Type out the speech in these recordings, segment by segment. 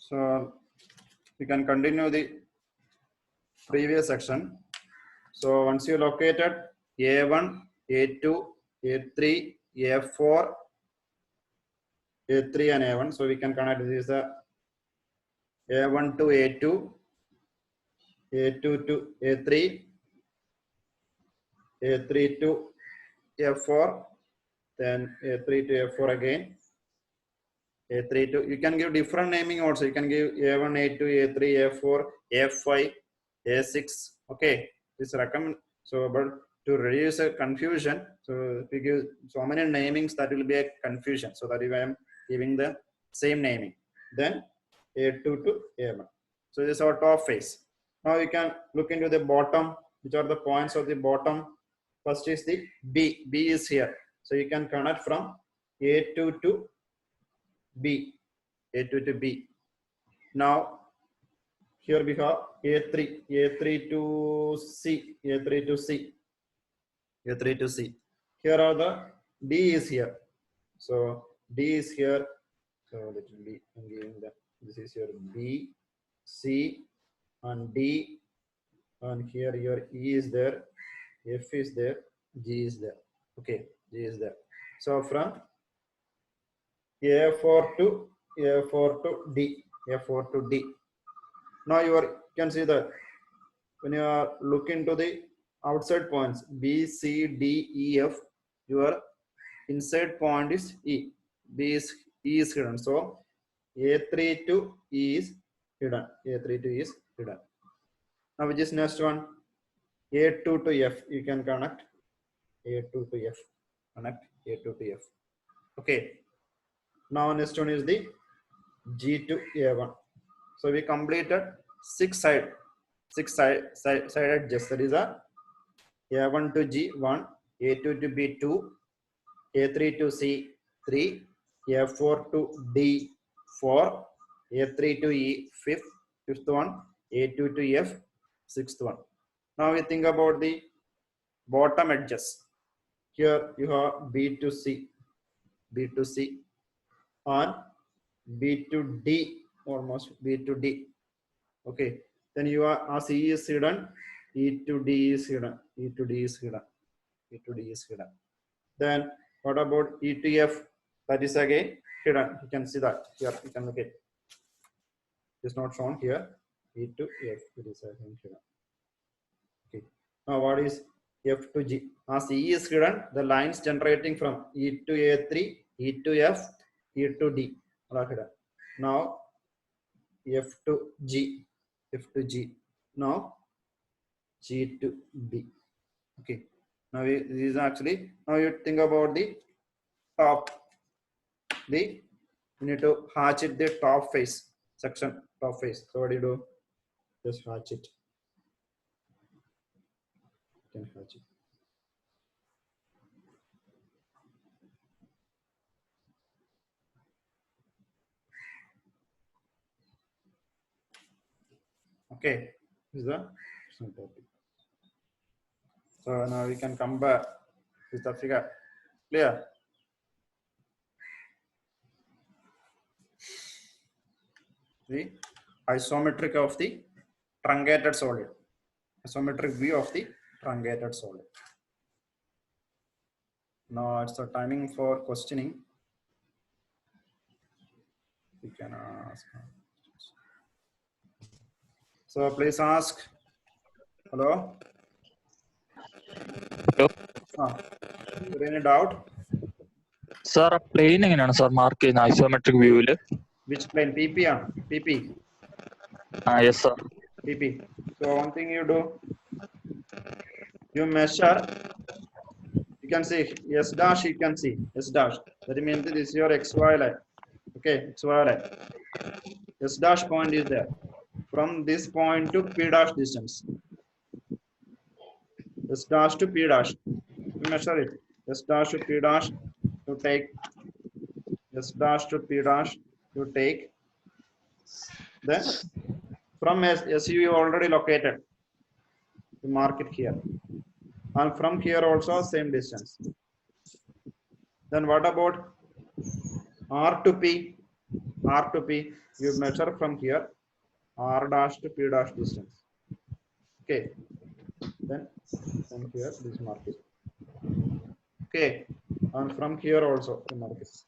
So we can continue the previous section. So once you located A1, A2, A3, A4, A3 and A1, so we can connect this is the A1 to A2, A2 to A3, A3 to A4, then A3 to A4 again, A3 to, you can give different naming also. You can give A1, A2, A3, A4, A5, A6. Okay, this recommend. So, but to reduce a confusion, so if we give so many namings, that will be a confusion. So that if I am giving the same naming, then A2 to A1. So this is our top face. Now you can look into the bottom, which are the points of the bottom. First is the B. B is here. So you can connect from A2 to B, A2 to B. Now here we have A3, A3 to C, A3 to C, A3 to C. Here are the D is here. So D is here. So let me be giving the, this is your B, C, and D, and here your E is there, F is there, G is there. Okay, G is there. So from A4 to D, A4 to D. Now you can see that when you are looking to the outside points B, C, D, E, F, your inside point is E. B is E is hidden. So A3 to E is hidden. A3 to E is hidden. Now which is next one? A2 to F. You can connect A2 to F. Connect A2 to F. Okay. Now next one is the G to A1. So we completed six side edges. That is a A1 to G1, A2 to B2, A3 to C3, A4 to D4, A3 to E fifth one, A2 to F sixth one. Now we think about the bottom edges. Here you have B to C, B to C, on B to D, almost B to D. Okay, then you are as E is hidden, E to D is hidden, E to D is hidden, E to D is hidden. Then what about E to F? That is again hidden. You can see that here. You can look at it. It's not shown here. E to F, it is again hidden. Okay. Now what is F to G? As E is hidden, the lines generating from E to A3, E to F, E to D are hidden. Now F to G, F to G. Now G to B. Okay. Now this is actually, now you think about the top. You need to hatch it the top face section, top face. So what do you do? Just hatch it. You can hatch it. Okay, this is the topic. So now we can compare with the figure. Clear? The isometric of the truncated solid. Isometric view of the truncated solid. Now it's the timing for questioning. We can ask. So please ask. Hello? Hello? Any doubt? Sir, a plane എങ്ങനെയാണ് sir mark ചെയ്യുന്ന isometric view ല്? Which plane? PP ആണ്? PP. Yes sir. PP. So one thing you do, you measure. You can see S dash. You can see S dash. That means this is your XY line. Okay, XY line. S dash point is there. From this point to P dash distance. S dash to P dash. You measure it. S dash to P dash. To take S dash to P dash. To take. Then from S you already located. You mark it here. And from here also same distance. Then what about R to P? R to P, you measure from here R dash to P dash distance. Okay, then from here this mark is. Okay, and from here also the mark is.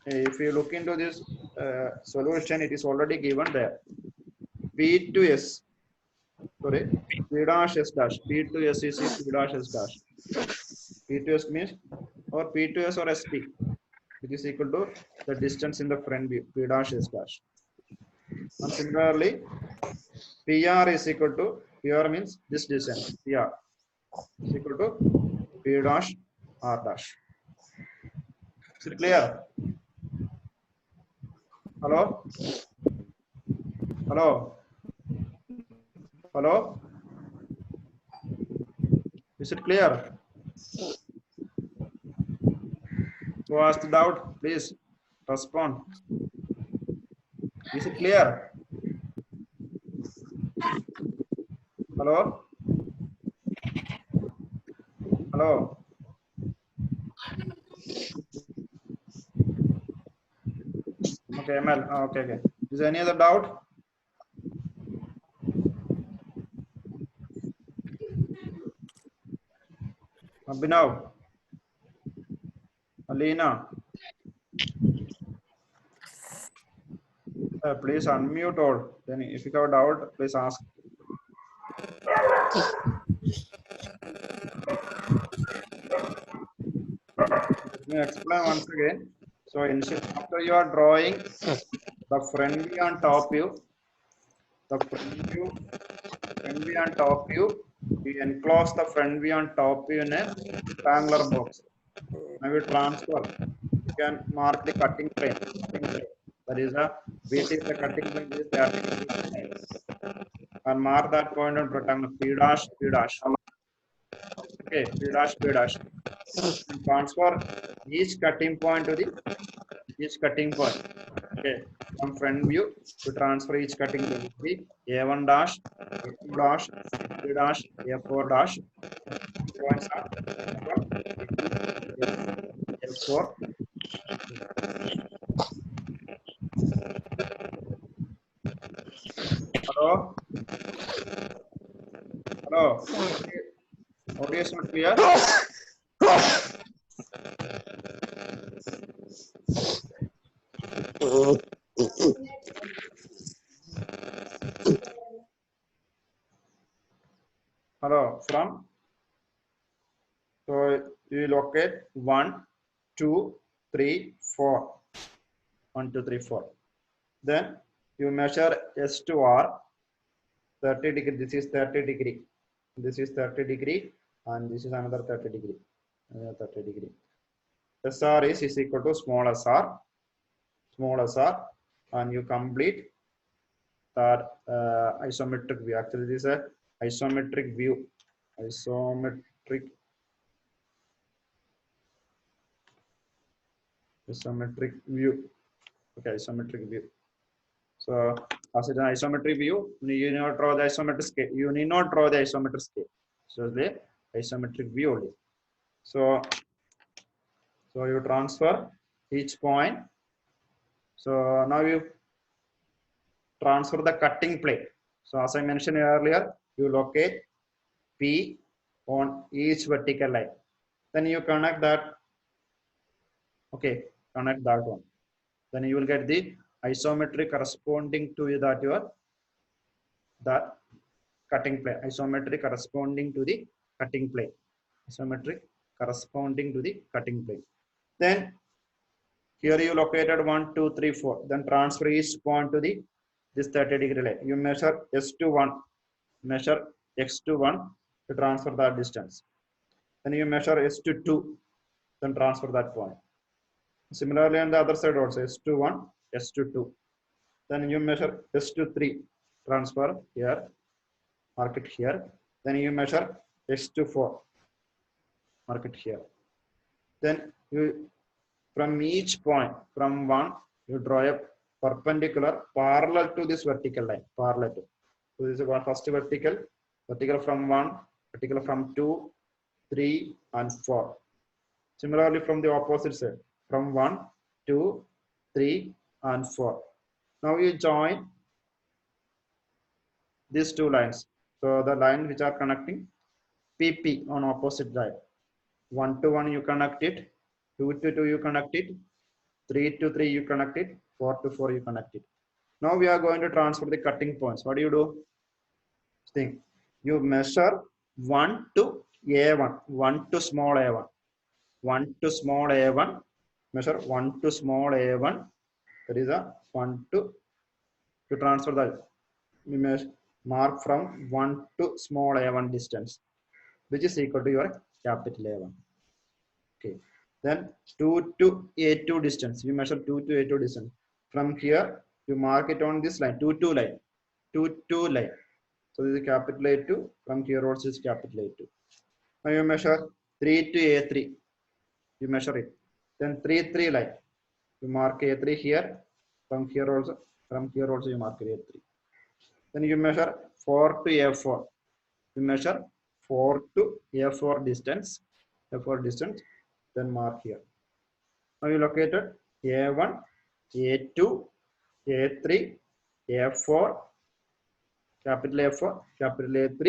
If you look into this solution, it is already given there. P to S, sorry, P dash S dash. P to S is P dash S dash. P to S means or P to S or SP, which is equal to the distance in the front view, P dash S dash. And similarly, PR is equal to, PR means this distance, PR is equal to P dash R dash. Is it clear? Hello? Hello? Hello? Is it clear? Who asked the doubt? Please respond. Is it clear? Hello? Hello? Okay, ML. Okay, okay. Is there any other doubt? Abhinav? Alina? Please unmute all. Then if you have a doubt, please ask. Let me explain once again. So after you are drawing the front view and top view, the front view and top view, you enclose the front view and top view in a rectangular box. Now you transfer. You can mark the cutting plane. That is a VT is the cutting plane. This is the and mark that point on rectangle P dash P dash. Okay, P dash P dash. And transfer each cutting point to the each cutting point. Okay, from front view to transfer each cutting point. The A1 dash, A2 dash, A3 dash, A4 dash. Points are A4. Hello? Hello? Audio is not clear? Hello, from? So you locate 1, 2, 3, 4. 1, 2, 3, 4. Then you measure S to R 30 degree. This is 30 degree. This is 30 degree, and this is another 30 degree. 30 degree. SR is equal to small SR, and you complete that isometric view. Actually, this is a isometric view. Isometric view. Okay, isometric view. So as it is an isometric view, you need not draw the isometric scale. You need not draw the isometric scale. So the isometric view only. So you transfer each point. So now you transfer the cutting plane. So as I mentioned earlier, you locate P on each vertical line. Then you connect that. Okay, connect that one. Then you will get the isometry corresponding to that cutting plane. Isometry corresponding to the cutting plane. Isometric corresponding to the cutting plane. Then here you located 1, 2, 3, 4. Then transfer each point to this 30 degree line. You measure S to 1, measure X to 1 to transfer that distance. Then you measure S to 2, then transfer that point. Similarly on the other side also S to 1, S to 2. Then you measure S to 3, transfer here, mark it here. Then you measure S to 4, mark it here. Then you from each point, from 1, you draw a perpendicular parallel to this vertical line. Parallel to. So this is one first vertical from 1, vertical from 2, 3, and 4. Similarly from the opposite side, from 1, 2, 3, and 4. Now you join these two lines. So the line which are connecting PP on opposite side. 1 to 1 you connect it, 2 to 2 you connect it, 3 to 3 you connect it, 4 to 4 you connect it. Now we are going to transfer the cutting points. What do you do? Think. You measure 1 to A1, 1 to small a1, 1 to small a1, measure 1 to small a1, that is a 1 to transfer the mark from 1 to small a1 distance, which is equal to your capital A1. Okay. Then 2 to A2 distance, you measure 2 to A2 distance. From here, you mark it on this line, 2 2 line, 2 2 line. So this is capital A2, from here also is capital A2. Now you measure 3 to A3, you measure it. Then 3 3 line, you mark A3 here, from here also you mark A3. Then you measure 4 to A4, you measure 4 to A4 distance, then mark here. Now you located A1, A2, A3, A4, capital A4, capital A3,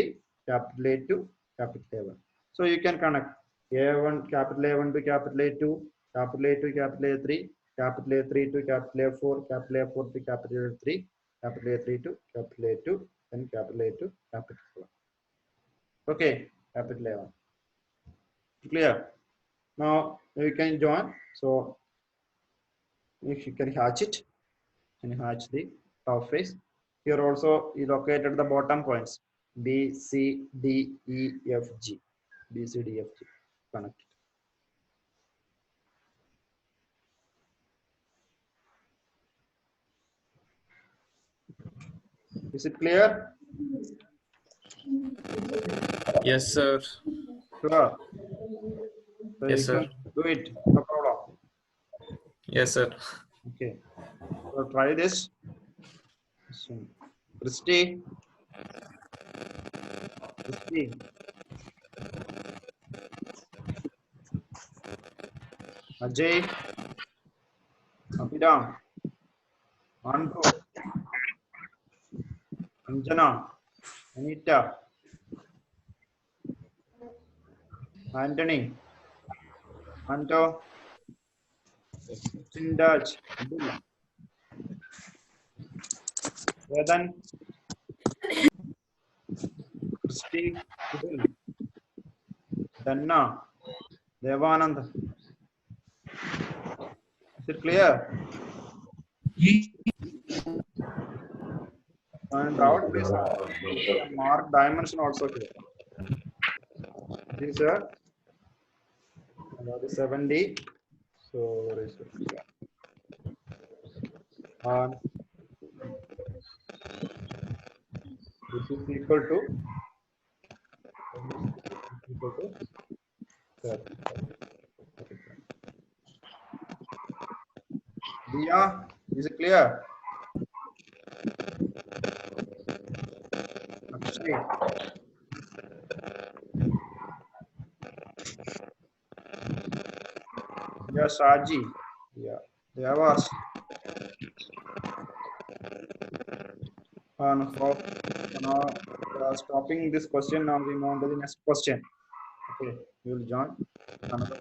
capital A2, capital A1. So you can connect A1, capital A1 to capital A2, capital A2, capital A3, capital A3 to capital A4, capital A4 to capital A3, capital A3 to capital A2, then capital A2, capital A1. Okay, capital A1. Clear? Now you can join. So if you can hatch it, and hatch the top face. Here also you located the bottom points B, C, D, E, F, G. B, C, D, F, G. Connected. Is it clear? Yes, sir. Sure. So Yes, you sir. can do it. No problem. Yes, sir. Okay. So try this. So, Christy. Ajay. Abhidam. Andrew. Anjana. Anita. Anthony. Anto. Sindaj. Vedan. Christy. Danna. Devanand. Is it clear? And doubt, please mark dimension also here. This is 70. So where is it? And this is equal to 30. Diya, is it clear? Actually, yeah, Saji, yeah, Devas. And now, stopping this question, now we move on to the next question. Okay, we will join another.